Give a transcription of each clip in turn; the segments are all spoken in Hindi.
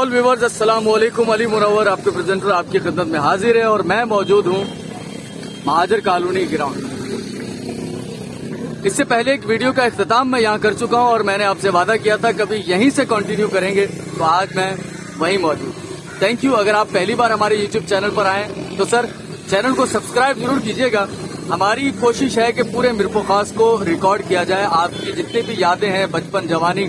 ऑल व्यूअर्स, अस्सलाम वालेकुम। अली मुनव्वर आपके प्रेजेंटर आपकी खिदमत में हाजिर है और मैं मौजूद हूं महाजर कॉलोनी ग्राउंड। इससे पहले एक वीडियो का इख्तिताम मैं यहां कर चुका हूं और मैंने आपसे वादा किया था कभी यहीं से कंटिन्यू करेंगे, तो आज मैं वहीं मौजूद। Thank you. अगर आप पहली बार हमारे यूट्यूब चैनल पर आए तो सर चैनल को सब्सक्राइब जरूर कीजिएगा। हमारी कोशिश है कि पूरे मिरपुर खास को रिकॉर्ड किया जाए। आपकी जितनी भी यादें हैं बचपन, जवानी,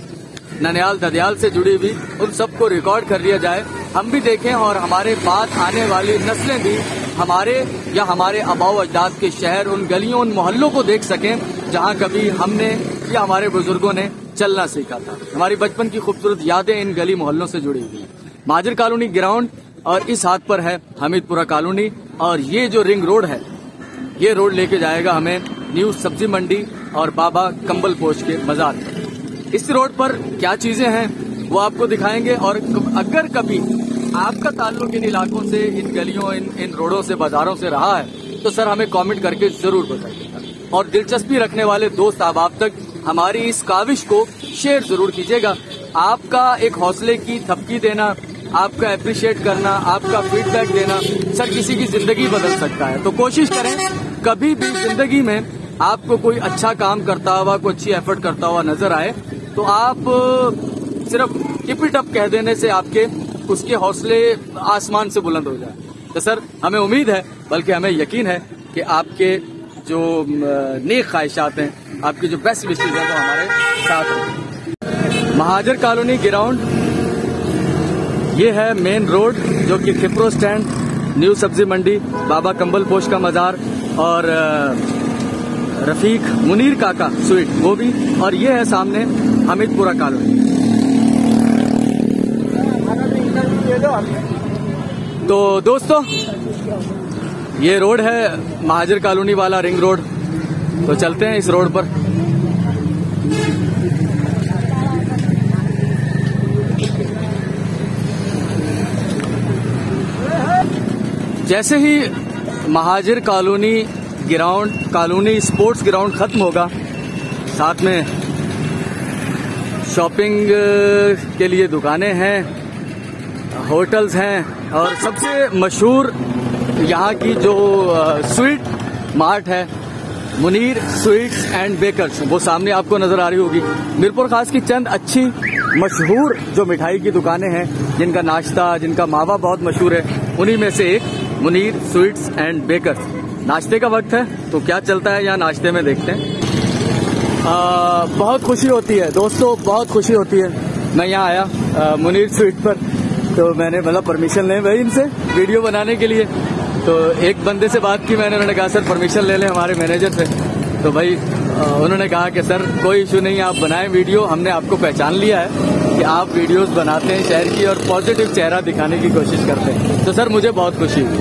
ननियाल ददियाल से जुड़ी हुई, उन सबको रिकॉर्ड कर लिया जाए, हम भी देखें और हमारे बाद आने वाली नस्लें भी हमारे या हमारे आबाओ अजदाद के शहर, उन गलियों, उन मोहल्लों को देख सकें जहां कभी हमने या हमारे बुजुर्गों ने चलना सीखा था। हमारी बचपन की खूबसूरत यादें इन गली मोहल्लों से जुड़ी हुई हैं। महाजर कॉलोनी ग्राउंड और इस हाथ पर है हमीदपुरा कॉलोनी और ये जो रिंग रोड है, ये रोड लेके जाएगा हमें न्यू सब्जी मंडी और बाबा कंबल पोश के मजार पर। इस रोड पर क्या चीजें हैं वो आपको दिखाएंगे और अगर कभी आपका ताल्लुक इन इलाकों से, इन गलियों, इन रोडों से, बाजारों से रहा है तो सर हमें कमेंट करके जरूर बताइएगा। और दिलचस्पी रखने वाले दोस्त अहबाब तक हमारी इस काविश को शेयर जरूर कीजिएगा। आपका एक हौसले की थपकी देना, आपका अप्रिशिएट करना, आपका फीडबैक देना सर किसी की जिंदगी बदल सकता है। तो कोशिश करें कभी भी जिंदगी में आपको कोई अच्छा काम करता हुआ, कोई अच्छी एफर्ट करता हुआ नजर आए तो आप सिर्फ टिप इट अप कह देने से आपके उसके हौसले आसमान से बुलंद हो जाए। तो सर हमें उम्मीद है, बल्कि हमें यकीन है कि आपके जो नेक ख्वाहिशात हैं, आपकी जो बेस्ट विशेज हैं वो हमारे साथ हैं। महाजर कॉलोनी ग्राउंड ये है मेन रोड जो कि खिप्रो स्टैंड, न्यू सब्जी मंडी, बाबा कंबल पोश का मजार और रफीक मुनीर काका स्वीट वो भी, और ये है सामने हमीदपुरा कॉलोनी। तो दोस्तों ये रोड है महाजर कॉलोनी वाला रिंग रोड, तो चलते हैं इस रोड पर। जैसे ही Mahajar colony ground, colony sports ground खत्म होगा, साथ में शॉपिंग के लिए दुकानें हैं, होटल्स हैं और सबसे मशहूर यहाँ की जो स्वीट मार्ट है मुनीर स्वीट्स एंड बेकर्स, वो सामने आपको नजर आ रही होगी। मिरपुर खास की चंद अच्छी मशहूर जो मिठाई की दुकानें हैं, जिनका नाश्ता, जिनका मावा बहुत मशहूर है, उन्हीं में से एक मुनीर स्वीट्स एंड बेकर्स। नाश्ते का वक्त है तो क्या चलता है यहाँ नाश्ते में देखते हैं। बहुत खुशी होती है दोस्तों, बहुत खुशी होती है। मैं यहाँ आया मुनीर स्वीट पर, तो मैंने मतलब परमिशन ले भाई इनसे वीडियो बनाने के लिए। तो एक बंदे से बात की मैंने, उन्होंने कहा सर परमिशन ले लें हमारे मैनेजर से। तो भाई उन्होंने कहा कि सर कोई इशू नहीं है, आप बनाएं वीडियो, हमने आपको पहचान लिया है कि आप वीडियोस बनाते हैं शहर की और पॉजिटिव चेहरा दिखाने की कोशिश करते हैं। तो सर मुझे बहुत खुशी हुई।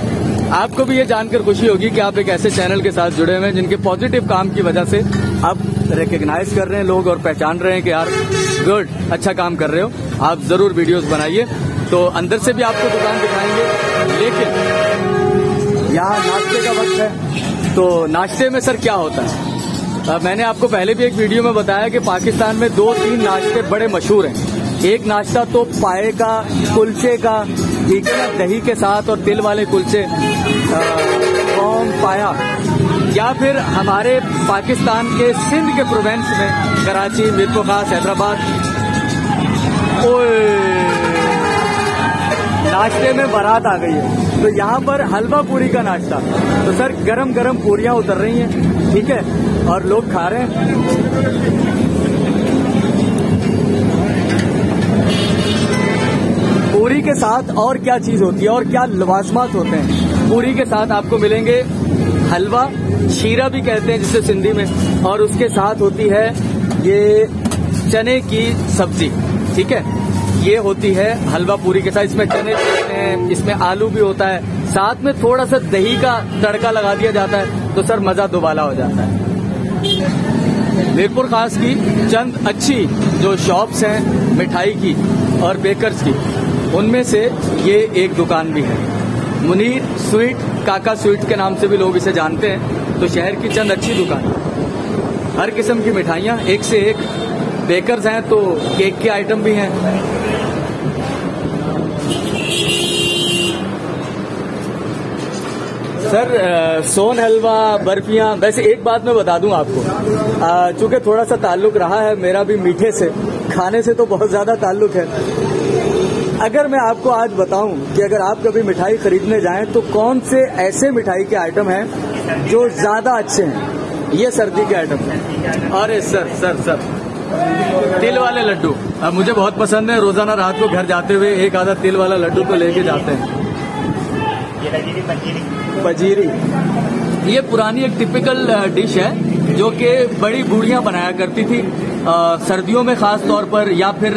आपको भी ये जानकर खुशी होगी कि आप एक ऐसे चैनल के साथ जुड़े हुए हैं जिनके पॉजिटिव काम की वजह से आप रिकग्नाइज कर रहे हैं लोग और पहचान रहे हैं कि यार गुड, अच्छा काम कर रहे हो। आप जरूर वीडियोस बनाइए। तो अंदर से भी आपको दुकान दिखाएंगे, लेकिन यहाँ नाश्ते का वक्त है। तो नाश्ते में सर क्या होता है, मैंने आपको पहले भी एक वीडियो में बताया कि पाकिस्तान में 2-3 नाश्ते बड़े मशहूर हैं। एक नाश्ता तो पाए का, कुलचे का, ठीक है, दही के साथ और तिल वाले कुलचे, कौम पाया, या फिर हमारे पाकिस्तान के सिंध के प्रोविंस में कराची, मिरपुर खास, हैदराबाद। नाश्ते में बारात आ गई है तो यहाँ पर हलवा पूरी का नाश्ता। तो सर गरम गरम पूरियां उतर रही हैं, ठीक है, और लोग खा रहे हैं। पूरी के साथ और क्या चीज होती है और क्या लवाजमात होते हैं। पूरी के साथ आपको मिलेंगे हलवा, शीरा भी कहते हैं जिसे सिंधी में, और उसके साथ होती है ये चने की सब्जी, ठीक है, ये होती है हलवा पूरी के साथ। इसमें चने होते हैं, इसमें आलू भी होता है, साथ में थोड़ा सा दही का तड़का लगा दिया जाता है, तो सर मजा दुबाला हो जाता है। मिरपुर खास की चंद अच्छी जो शॉप्स हैं मिठाई की और बेकर्स की, उनमें से ये एक दुकान भी है मुनीर स्वीट, काका स्वीट के नाम से भी लोग इसे जानते हैं। तो शहर की चंद अच्छी दुकान, हर किस्म की मिठाइयाँ एक से एक, बेकर्स हैं तो केक के आइटम भी हैं। सर सोन हलवा, बर्फियाँ, वैसे एक बात मैं बता दूं आपको, चूंकि थोड़ा सा ताल्लुक रहा है मेरा भी मीठे से, खाने से तो बहुत ज्यादा ताल्लुक है। अगर मैं आपको आज बताऊं कि अगर आप कभी मिठाई खरीदने जाएं तो कौन से ऐसे मिठाई के आइटम हैं जो ज्यादा अच्छे हैं, ये सर्दी के आइटम हैं। अरे सर तिल वाले लड्डू अब मुझे बहुत पसंद है। रोजाना रात को घर जाते हुए एक आधा तिल वाला लड्डू तो लेके जाते हैं। पजीरी ये पुरानी एक टिपिकल डिश है जो कि बड़ी बूढ़ियां बनाया करती थी सर्दियों में खास तौर पर, या फिर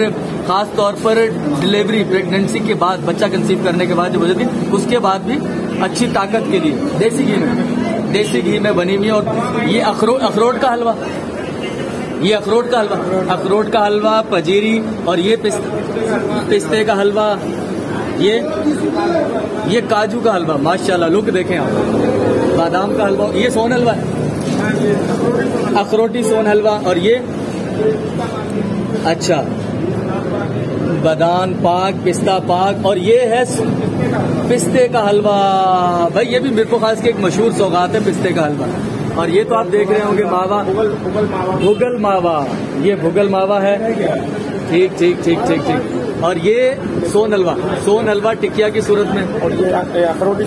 खास तौर पर डिलीवरी, प्रेगनेंसी के बाद, बच्चा कंसीव करने के बाद जो वजह थी, उसके बाद भी अच्छी ताकत के लिए देसी घी में बनी हुई। और ये अखरोट का हलवा, अखरोट का हलवा, पजीरी, और ये पिस्ते का हलवा, ये काजू का हलवा, माशाल्लाह लुक देखें आप, बादाम का हलवा, ये सोन हलवा है, अखरोटी सोन हलवा, और ये अच्छा बादाम पाक, पिस्ता पाक, और ये है पिस्ते का हलवा। भाई ये भी मेरे को खास के एक मशहूर सौगात है, पिस्ते का हलवा। और ये तो आप देख रहे होंगे मावा, भुगल मावा, ये भुगल मावा है। ठीक। और ये सोन हलवा टिकिया की सूरत में, और ये अखरोटी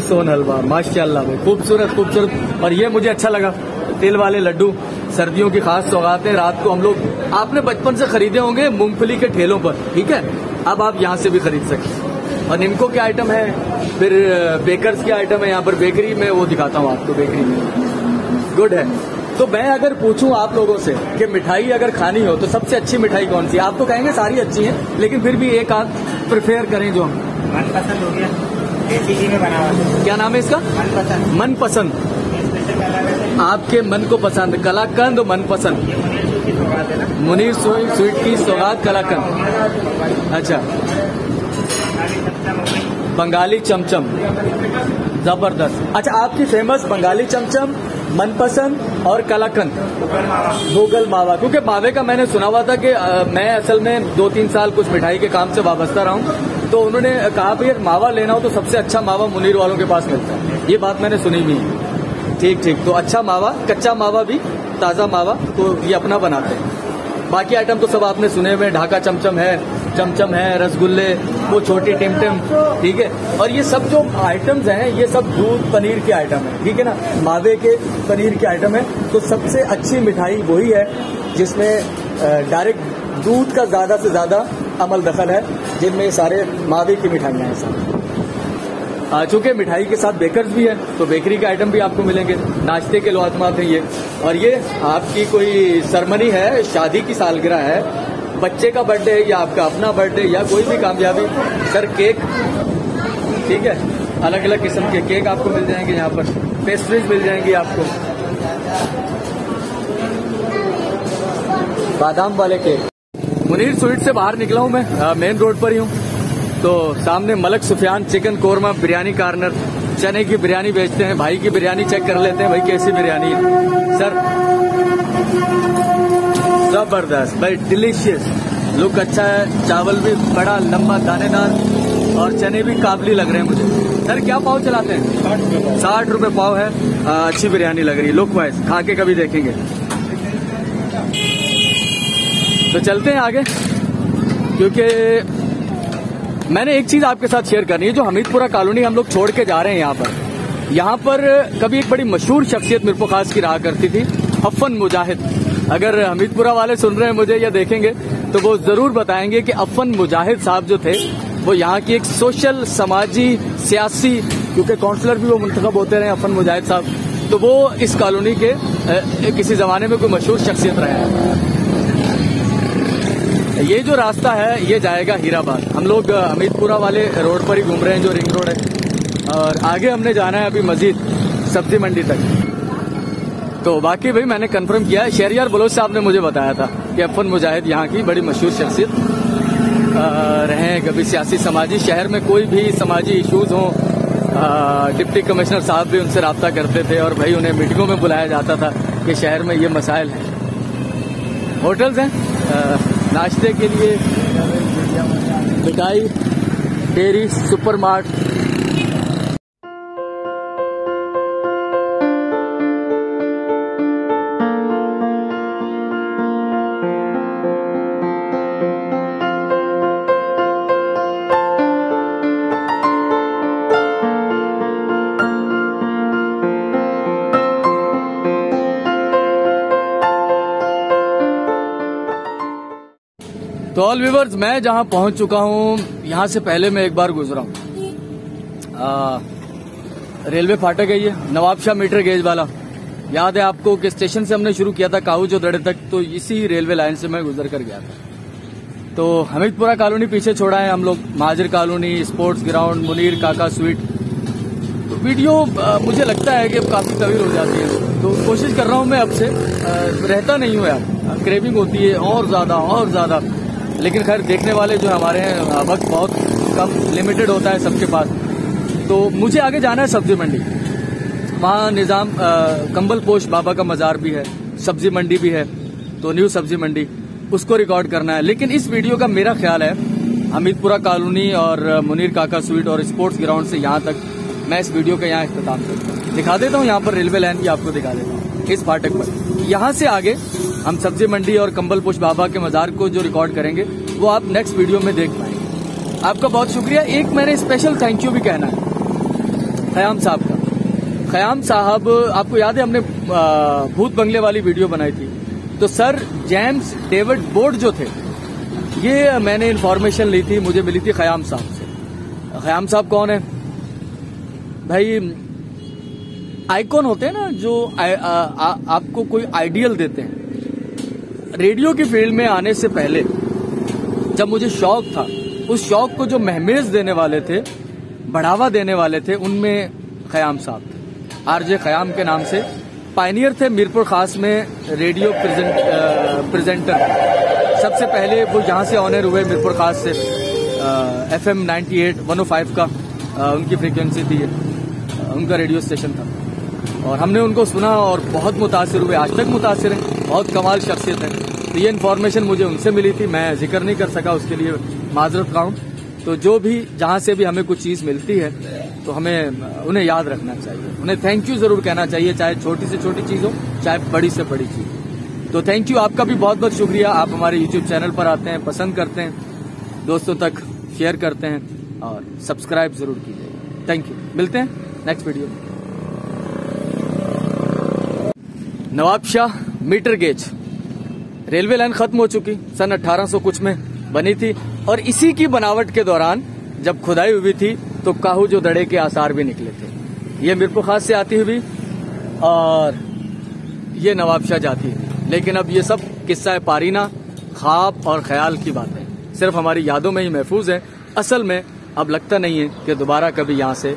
सोन हलवा, माशाल्लाह भाई खूबसूरत। और ये मुझे अच्छा लगा, तिल वाले लड्डू, सर्दियों की खास सौगातें। रात को हम लोग, आपने बचपन से खरीदे होंगे मूंगफली के ठेलों पर, ठीक है, अब आप यहाँ से भी खरीद सकते। और निम्को के आइटम है, फिर बेकर्स के आइटम है, यहाँ पर बेकरी में वो दिखाता हूँ आपको, बेकरी में गुड है। तो मैं अगर पूछूं आप लोगों से कि मिठाई अगर खानी हो तो सबसे अच्छी मिठाई कौन सी है, आप तो कहेंगे सारी अच्छी हैं, लेकिन फिर भी एक आध प्रिफेयर करें जो मनपसंद हो गया, देसी घी में बना हुआ। क्या नाम है इसका? मनपसंद। आपके मन को पसंद, कलाकंद मनपसंद। मुनीर स्वीट की सौगात कलाकंद। अच्छा, बंगाली चमचम, जबरदस्त। अच्छा, आपकी फेमस बंगाली चमचम, मनपसंद और कलाकंद, भुगल मावा। क्योंकि मावे का मैंने सुना हुआ था कि मैं असल में 2-3 साल कुछ मिठाई के काम से वाबस्ता रहा हूँ, तो उन्होंने कहा भाई मावा लेना हो तो सबसे अच्छा मावा मुनीर वालों के पास मिलता है, ये बात मैंने सुनी भी है। ठीक। तो अच्छा मावा, कच्चा मावा भी, ताजा मावा, तो ये अपना बनाते हैं। बाकी आइटम तो सब आपने सुने हुए, ढाका चमचम है, रसगुल्ले, वो छोटी टिमटिम, ठीक है। और ये सब जो आइटम्स हैं ये सब दूध पनीर के आइटम है, ठीक है ना, मावे के पनीर के आइटम है। तो सबसे अच्छी मिठाई वही है जिसमें डायरेक्ट दूध का ज्यादा से ज्यादा अमल दखल है, जिनमें सारे मावे की मिठाइयां हैं सब। चूंकि मिठाई के साथ बेकर्स भी है, तो बेकरी के आइटम भी आपको मिलेंगे, नाश्ते के लवाजमात हैं ये। और ये आपकी कोई सरमनी है, शादी की सालगिरह है, बच्चे का बर्थडे है, या आपका अपना बर्थडे, या कोई भी कामयाबी, सर केक, ठीक है, अलग अलग किस्म के केक आपको मिल जाएंगे यहाँ पर, पेस्ट्रीज मिल जाएंगी आपको, बादाम वाले केक। मुनीर स्वीट से बाहर निकला हूँ मैं, मेन रोड पर ही हूँ, तो सामने मलक सुफियान चिकन कोरमा बिरयानी कॉर्नर, चने की बिरयानी बेचते हैं। भाई की बिरयानी चेक कर लेते हैं, भाई कैसी बिरयानी है सर। जबरदस्त भाई, डिलीशियस, लुक अच्छा है, चावल भी बड़ा लंबा दानेदार, और चने भी काबली लग रहे हैं मुझे। सर क्या पाव चलाते हैं? 60 रुपए पाव है। अच्छी बिरयानी लग रही है लुक वाइज, खा के कभी देखेंगे। तो चलते हैं आगे, क्योंकि मैंने एक चीज आपके साथ शेयर करनी है। जो हमीदपुरा कॉलोनी हम लोग छोड़ के जा रहे हैं, यहाँ पर कभी एक बड़ी मशहूर शख्सियत मेरे को खास की रहा करती थी, अफन मुजाहिद। अगर हमीदपुरा वाले सुन रहे हैं मुझे या देखेंगे तो वो जरूर बताएंगे कि अफन मुजाहिद साहब जो थे वो यहाँ की एक सोशल, समाजी, सियासी, क्योंकि काउंसलर भी वो मुंतखब होते रहे अफन मुजाहिद साहब, तो वो इस कॉलोनी के किसी जमाने में कोई मशहूर शख्सियत रहे हैं। ये जो रास्ता है ये जाएगा हीराबाद। हम लोग हमीदपुरा वाले रोड पर ही घूम रहे हैं जो रिंग रोड है, और आगे हमने जाना है अभी मजीद सब्जी मंडी तक। तो बाकी भाई मैंने कंफर्म किया है, शहरियार बलोच साहब ने मुझे बताया था कि अफन मुजाहिद यहाँ की बड़ी मशहूर शख्सियत रहे हैं, कभी सियासी, समाजी, शहर में कोई भी समाजी इश्यूज हों, डिप्टी कमिश्नर साहब भी उनसे रब्ता करते थे, और भाई उन्हें मीटिंगों में बुलाया जाता था कि शहर में ये मसाइल हैं। होटल्स हैं नाश्ते के लिए, मिठाई, डेयरी, सुपरमार्ट। तो ऑल व्यूवर्स, मैं जहां पहुंच चुका हूं, यहां से पहले मैं एक बार गुजरा हूं। रेलवे फाटक है ये, नवाबशाह मीटर गेज वाला। याद है आपको कि स्टेशन से हमने शुरू किया था काहू जो दड़े तक, तो इसी रेलवे लाइन से मैं गुजर कर गया था। तो हमीदपुरा कॉलोनी पीछे छोड़ा है हम लोग, महाजर कॉलोनी, स्पोर्ट्स ग्राउंड, मुनीर काका स्वीट। तो वीडियो मुझे लगता है कि काफी तवील हो जाती है, तो कोशिश कर रहा हूं मैं अब से। रहता नहीं हूं यार, क्रेविंग होती है और ज्यादा, लेकिन खैर देखने वाले जो हमारे हैं, वक्त बहुत कम लिमिटेड होता है सबके पास। तो मुझे आगे जाना है सब्जी मंडी, वहाँ निजाम कंबल पोश बाबा का मजार भी है, सब्जी मंडी भी है, तो न्यू सब्जी मंडी, उसको रिकॉर्ड करना है। लेकिन इस वीडियो का मेरा ख्याल है हमीदपुरा कॉलोनी और मुनीर काका स्वीट और स्पोर्ट्स ग्राउंड से यहाँ तक मैं इस वीडियो का यहाँ इख्तिताम करता हूँ। दिखा देता हूँ यहाँ पर रेलवे लाइन भी आपको दिखा देता हूँ इस फाटक पर। यहाँ से आगे हम सब्जी मंडी और कंबल पोश बाबा के मजार को जो रिकॉर्ड करेंगे वो आप नेक्स्ट वीडियो में देख पाएंगे। आपका बहुत शुक्रिया। एक मैंने स्पेशल थैंक यू भी कहना है खयाम साहब का। खयाम साहब, आपको याद है हमने भूत बंगले वाली वीडियो बनाई थी, तो सर जेम्स डेविड बोर्ड जो थे, ये मैंने इन्फॉर्मेशन ली थी, मुझे मिली थी खयाम साहब से। खयाम साहब कौन है भाई? आइकॉन होते हैं ना जो आपको कोई आइडियल देते हैं। रेडियो की फील्ड में आने से पहले जब मुझे शौक था, उस शौक को जो महमेज देने वाले थे, बढ़ावा देने वाले थे, उनमें खयाम साहब थे। आरजे खयाम के नाम से पायनियर थे मीरपुर खास में रेडियो प्रेजेंटर। सबसे पहले वो यहाँ से ऑनर हुए मीरपुर खास से, FM 98 105 का उनकी फ्रीक्वेंसी थी, उनका रेडियो स्टेशन था, और हमने उनको सुना और बहुत मुतासिर हुए, आज तक मुतासिर हैं। बहुत कमाल शख्सियत है। तो ये इन्फॉर्मेशन मुझे उनसे मिली थी, मैं जिक्र नहीं कर सका, उसके लिए माजरत खाऊं। तो जो भी जहां से भी हमें कुछ चीज मिलती है तो हमें उन्हें याद रखना चाहिए, उन्हें थैंक यू जरूर कहना चाहिए, चाहे छोटी से छोटी चीज हो, चाहे बड़ी से बड़ी चीज। तो थैंक यू, आपका भी बहुत बहुत शुक्रिया। आप हमारे यूट्यूब चैनल पर आते हैं, पसंद करते हैं, दोस्तों तक शेयर करते हैं और सब्सक्राइब जरूर कीजिए। थैंक यू, मिलते हैं नेक्स्ट वीडियो में। Nawabshah metre gauge railway line खत्म हो चुकी, सन 1800 कुछ में बनी थी, और इसी की बनावट के दौरान जब खुदाई हुई थी तो काहू जो दड़े के आसार भी निकले थे। ये मीरपुर खास से आती हुई और ये नवाबशाह जाती है। लेकिन अब ये सब किस्सा है पारीना, ख्वाब और ख्याल की बात है, सिर्फ हमारी यादों में ही महफूज है। असल में अब लगता नहीं है कि दोबारा कभी यहाँ से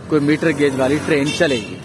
कोई मीटर गेज वाली ट्रेन चलेगी।